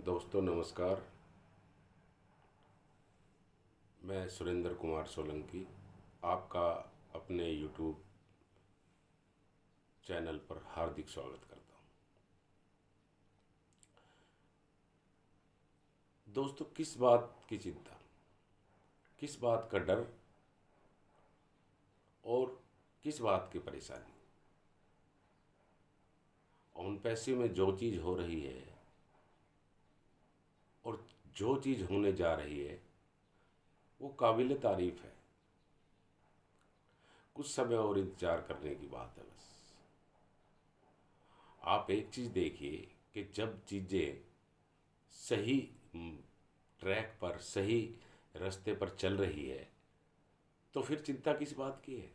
दोस्तों नमस्कार। मैं सुरेंद्र कुमार सोलंकी आपका अपने YouTube चैनल पर हार्दिक स्वागत करता हूं। दोस्तों, किस बात की चिंता, किस बात का डर और किस बात की परेशानी? ऑन पैसे में जो चीज़ हो रही है और जो चीज़ होने जा रही है वो काबिल तारीफ़ है। कुछ समय और इंतज़ार करने की बात है बस। आप एक चीज़ देखिए कि जब चीज़ें सही ट्रैक पर, सही रास्ते पर चल रही है तो फिर चिंता किस बात की है?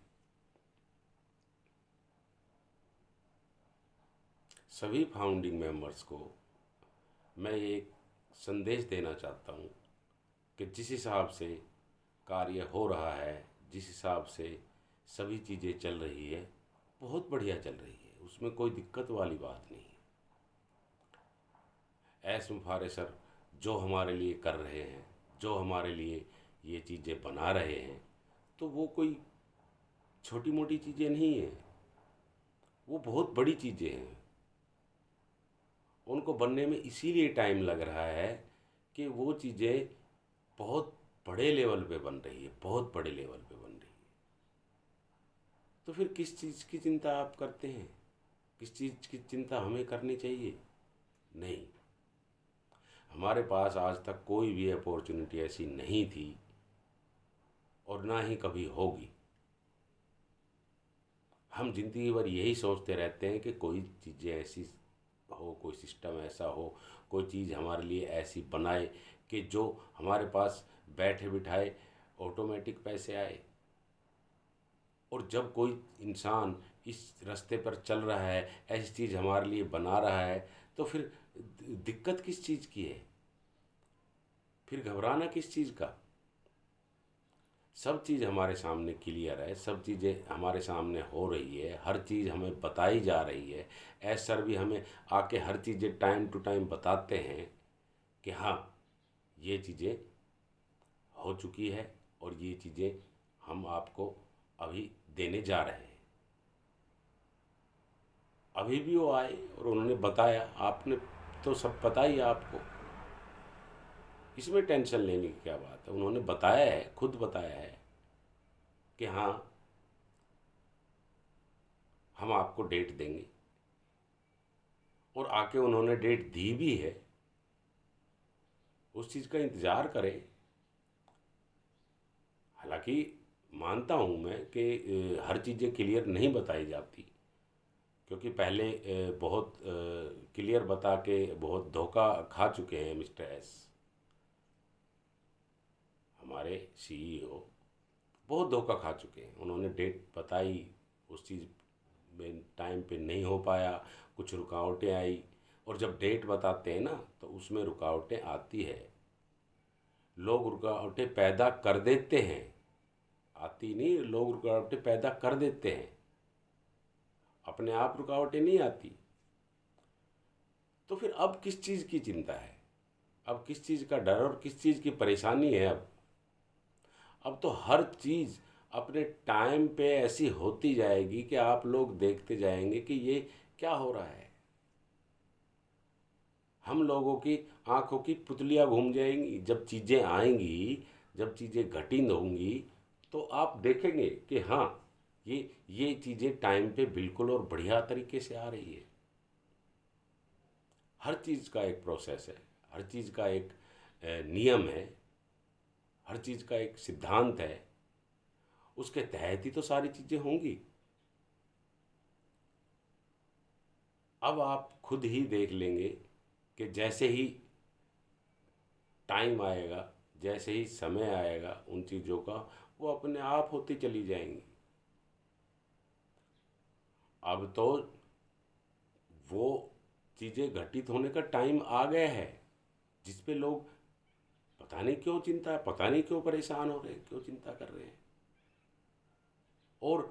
सभी फाउंडिंग मेंबर्स को मैं एक संदेश देना चाहता हूँ कि जिस हिसाब से कार्य हो रहा है, जिस हिसाब से सभी चीज़ें चल रही है, बहुत बढ़िया चल रही है, उसमें कोई दिक्कत वाली बात नहीं है। एस मुफारे सर जो हमारे लिए कर रहे हैं, जो हमारे लिए ये चीज़ें बना रहे हैं, तो वो कोई छोटी मोटी चीज़ें नहीं हैं, वो बहुत बड़ी चीज़ें हैं। उनको बनने में इसीलिए टाइम लग रहा है कि वो चीज़ें बहुत बड़े लेवल पे बन रही है, बहुत बड़े लेवल पे बन रही है। तो फिर किस चीज़ की चिंता आप करते हैं? किस चीज़ की चिंता हमें करनी चाहिए? नहीं, हमारे पास आज तक कोई भी अपॉर्चुनिटी ऐसी नहीं थी और ना ही कभी होगी। हम जिंदगी भर यही सोचते रहते हैं कि कोई चीज़ें ऐसी हो, कोई सिस्टम ऐसा हो, कोई चीज़ हमारे लिए ऐसी बनाए कि जो हमारे पास बैठे बिठाए ऑटोमेटिक पैसे आए। और जब कोई इंसान इस रास्ते पर चल रहा है, ऐसी चीज़ हमारे लिए बना रहा है, तो फिर दिक्कत किस चीज़ की है? फिर घबराना किस चीज़ का? सब चीज़ हमारे सामने क्लियर है, सब चीज़ें हमारे सामने हो रही है, हर चीज़ हमें बताई जा रही है। एस सर भी हमें आके हर चीज़ें टाइम टू टाइम बताते हैं कि हाँ, ये चीज़ें हो चुकी है और ये चीज़ें हम आपको अभी देने जा रहे हैं। अभी भी वो आए और उन्होंने बताया, आपने तो सब पता ही है आपको, इसमें टेंशन लेने की क्या बात है? उन्होंने बताया है, खुद बताया है कि हाँ, हम आपको डेट देंगे और आके उन्होंने डेट दी भी है। उस चीज़ का इंतज़ार करें। हालांकि मानता हूँ मैं कि हर चीज़ें क्लियर नहीं बताई जाती, क्योंकि पहले बहुत क्लियर बता के बहुत धोखा खा चुके हैं मिस्टर एस। हमारे सीईओ बहुत धोखा खा चुके हैं। उन्होंने डेट बताई, उस चीज़ में टाइम पे नहीं हो पाया, कुछ रुकावटें आई। और जब डेट बताते हैं ना तो उसमें रुकावटें आती है, लोग रुकावटें पैदा कर देते हैं। आती नहीं, लोग रुकावटें पैदा कर देते हैं, अपने आप रुकावटें नहीं आती। तो फिर अब किस चीज़ की चिंता है? अब किस चीज़ का डर और किस चीज़ की परेशानी है? अब तो हर चीज़ अपने टाइम पे ऐसी होती जाएगी कि आप लोग देखते जाएंगे कि ये क्या हो रहा है। हम लोगों की आंखों की पुतलियां घूम जाएंगी जब चीज़ें आएंगी, जब चीज़ें घटित होंगी, तो आप देखेंगे कि हाँ, ये चीज़ें टाइम पे बिल्कुल और बढ़िया तरीके से आ रही है। हर चीज़ का एक प्रोसेस है, हर चीज़ का एक नियम है, हर चीज़ का एक सिद्धांत है, उसके तहत ही तो सारी चीज़ें होंगी। अब आप खुद ही देख लेंगे कि जैसे ही टाइम आएगा, जैसे ही समय आएगा, उन चीज़ों का वो अपने आप होती चली जाएंगी। अब तो वो चीज़ें घटित होने का टाइम आ गया है, जिस पे लोग पता नहीं क्यों चिंता, पता नहीं क्यों परेशान हो रहे हैं, क्यों चिंता कर रहे हैं। और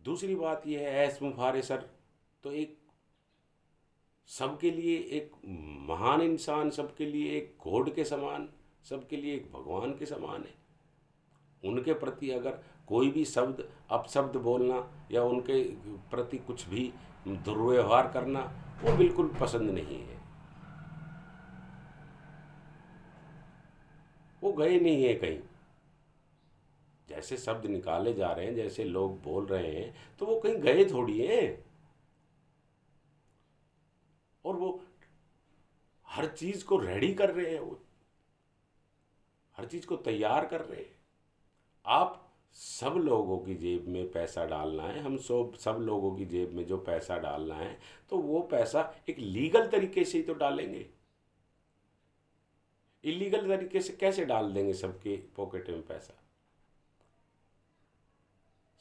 दूसरी बात यह है, एस मुफारे सर तो एक सबके लिए एक महान इंसान, सबके लिए एक गॉड के समान, सबके लिए एक भगवान के समान है। उनके प्रति अगर कोई भी शब्द अपशब्द बोलना या उनके प्रति कुछ भी दुर्व्यवहार करना, वो बिल्कुल पसंद नहीं है। वो गए नहीं है कहीं। जैसे शब्द निकाले जा रहे हैं, जैसे लोग बोल रहे हैं, तो वो कहीं गए थोड़ी हैं। और वो हर चीज को रेडी कर रहे हैं, वो हर चीज को तैयार कर रहे हैं। आप सब लोगों की जेब में पैसा डालना है, हम सब लोगों की जेब में जो पैसा डालना है, तो वो पैसा एक लीगल तरीके से ही तो डालेंगे। इलीगल तरीके से कैसे डाल देंगे सबके पॉकेट में पैसा?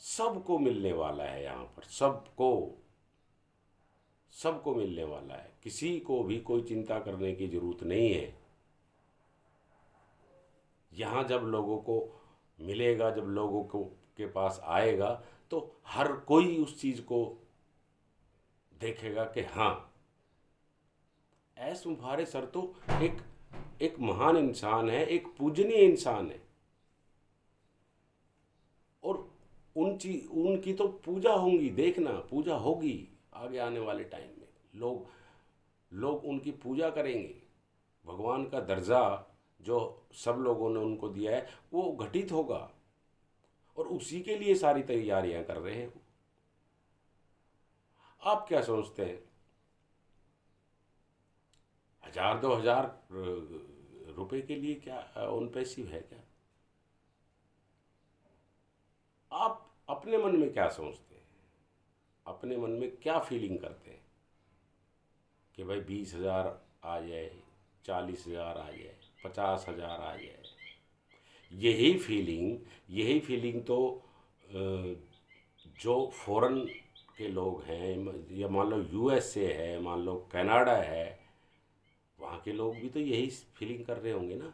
सबको मिलने वाला है यहाँ पर, सबको सबको मिलने वाला है। किसी को भी कोई चिंता करने की जरूरत नहीं है। यहाँ जब लोगों को मिलेगा, जब लोगों को के पास आएगा, तो हर कोई उस चीज़ को देखेगा कि हाँ, एस मुफारे सर तो एक एक महान इंसान है, एक पूजनीय इंसान है। और उनकी तो पूजा होंगी, देखना, पूजा होगी आगे आने वाले टाइम में। लोग उनकी पूजा करेंगे। भगवान का दर्जा जो सब लोगों ने उनको दिया है, वो घटित होगा, और उसी के लिए सारी तैयारियां कर रहे हैं। आप क्या सोचते हैं? 1000-2000 रुपए के लिए क्या उन पैसिव है क्या? आप अपने मन में क्या सोचते हैं? अपने मन में क्या फीलिंग करते हैं कि भाई 20,000 आ जाए, 40,000 आ जाए, 50,000 आ जाए? यही फीलिंग तो जो फॉरेन के लोग हैं, या मान लो यूएस से है, मान लो कनाडा है, वहाँ के लोग भी तो यही फीलिंग कर रहे होंगे ना,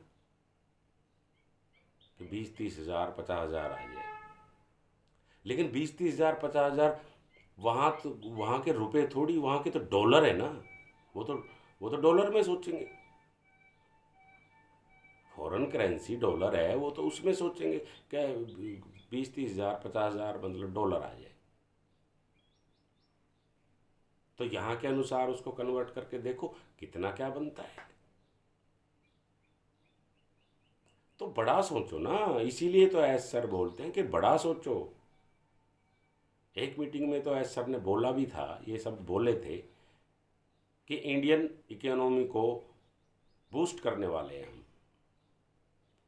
कि 20-30,000 50,000 आ जाए। लेकिन 20-30,000 50,000 वहाँ के रुपए थोड़ी, वहाँ के तो डॉलर है ना। वो तो डॉलर में सोचेंगे। फॉरेन करेंसी डॉलर है, वो तो उसमें सोचेंगे क्या 20-30,000 50,000 मतलब डॉलर आ जाए। तो यहाँ के अनुसार उसको कन्वर्ट करके देखो कितना क्या बनता है। तो बड़ा सोचो ना, इसीलिए तो एस सर बोलते हैं कि बड़ा सोचो। एक मीटिंग में तो एस सर ने बोला भी था, ये सब बोले थे कि इंडियन इकोनॉमी को बूस्ट करने वाले हैं हम,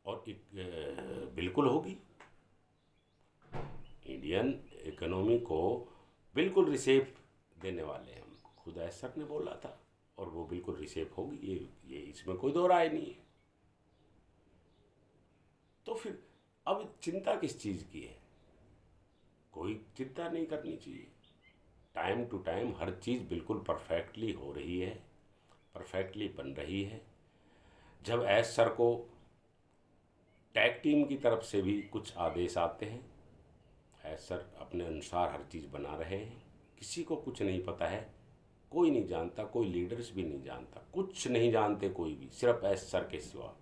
और बिल्कुल होगी। इंडियन इकोनॉमी को बिल्कुल रिसेप देने वाले हैं हम, खुद एस सर ने बोला था, और वो बिल्कुल रिसेप होगी, ये इसमें कोई दो राय नहीं है। तो फिर अब चिंता किस चीज़ की है? कोई चिंता नहीं करनी चाहिए। टाइम टू टाइम हर चीज़ बिल्कुल परफेक्टली हो रही है, परफेक्टली बन रही है। जब एस सर को टैग टीम की तरफ से भी कुछ आदेश आते हैं, एस सर अपने अनुसार हर चीज़ बना रहे हैं। किसी को कुछ नहीं पता है, कोई नहीं जानता, कोई लीडर्स भी नहीं जानता, कुछ नहीं जानते कोई भी, सिर्फ एस सर के सिवा।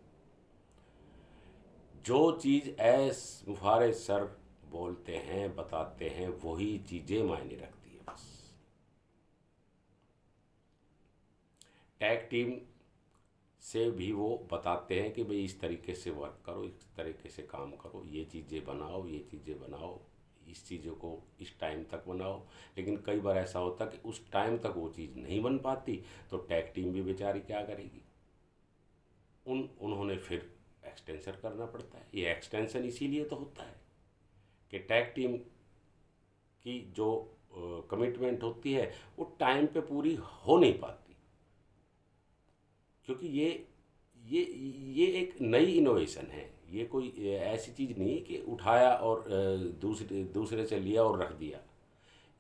जो चीज़ एस मुफारे सर बोलते हैं, बताते हैं, वही चीज़ें मायने रखती है बस। टैग टीम से भी वो बताते हैं कि भाई इस तरीके से वर्क करो, इस तरीके से काम करो, ये चीज़ें बनाओ, ये चीज़ें बनाओ, इस चीज़ों को इस टाइम तक बनाओ। लेकिन कई बार ऐसा होता कि उस टाइम तक वो चीज़ नहीं बन पाती, तो टैग टीम भी बेचारी क्या करेगी? उन्होंने फिर एक्सटेंशन करना पड़ता है। ये एक्सटेंशन इसीलिए तो होता है कि टैग टीम की जो कमिटमेंट होती है वो टाइम पे पूरी हो नहीं पाती, क्योंकि ये एक नई इनोवेशन है। ये कोई ऐसी चीज़ नहीं है कि उठाया और दूसरे से लिया और रख दिया।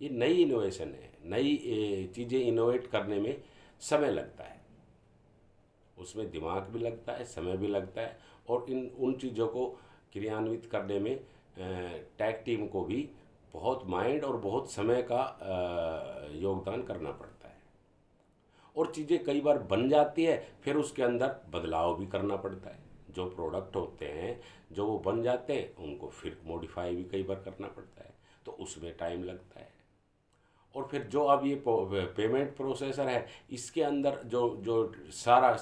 ये नई इनोवेशन है। नई चीज़ें इनोवेट करने में समय लगता है, उसमें दिमाग भी लगता है, समय भी लगता है, और उन चीज़ों को क्रियान्वित करने में टैग टीम को भी बहुत माइंड और बहुत समय का योगदान करना पड़ता है। और चीज़ें कई बार बन जाती है, फिर उसके अंदर बदलाव भी करना पड़ता है। जो प्रोडक्ट होते हैं, जो वो बन जाते हैं, उनको फिर मॉडिफाई भी कई बार करना पड़ता है, तो उसमें टाइम लगता है। और फिर जो अब ये पेमेंट प्रोसेसर है, इसके अंदर जो जो सारा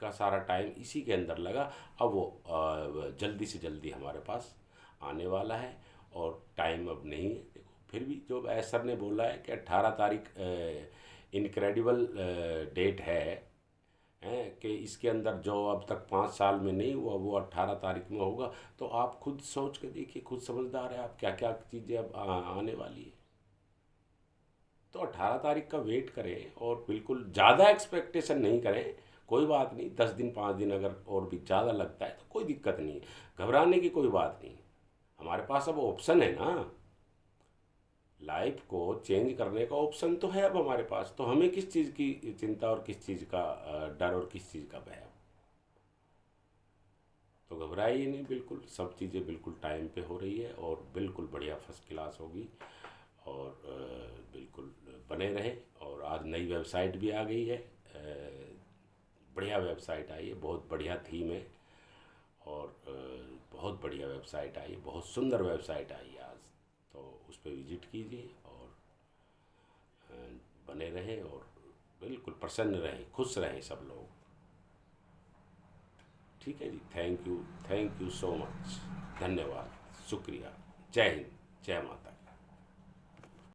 का सारा टाइम इसी के अंदर लगा। अब वो जल्दी से जल्दी हमारे पास आने वाला है, और टाइम अब नहीं है। देखो, फिर भी जो सर ने बोला है कि 18 तारीख इनक्रेडिबल डेट है कि इसके अंदर जो अब तक 5 साल में नहीं हुआ वो 18 तारीख में होगा। तो आप खुद सोच के देखिए, खुद समझदार है आप, क्या क्या चीज़ें अब आने वाली है। तो 18 तारीख का वेट करें, और बिल्कुल ज़्यादा एक्सपेक्टेशन नहीं करें। कोई बात नहीं, 10 दिन 5 दिन अगर और भी ज़्यादा लगता है तो कोई दिक्कत नहीं है, घबराने की कोई बात नहीं। हमारे पास अब ऑप्शन है ना, लाइफ को चेंज करने का ऑप्शन तो है अब हमारे पास। तो हमें किस चीज़ की चिंता और किस चीज़ का डर और किस चीज़ का भय। तो घबराइए नहीं, बिल्कुल सब चीज़ें बिल्कुल टाइम पे हो रही है, और बिल्कुल बढ़िया फर्स्ट क्लास होगी। और बिल्कुल बने रहें। और आज नई वेबसाइट भी आ गई है, बढ़िया वेबसाइट आई है, बहुत बढ़िया थीम है, और बहुत बढ़िया वेबसाइट आई है, बहुत सुंदर वेबसाइट आई है आज। तो उस पर विजिट कीजिए, और अ, बने रहें, और बिल्कुल प्रसन्न रहें, खुश रहें सब लोग। ठीक है जी, थैंक यू सो मच, धन्यवाद, शुक्रिया। जय हिंद, जय माता।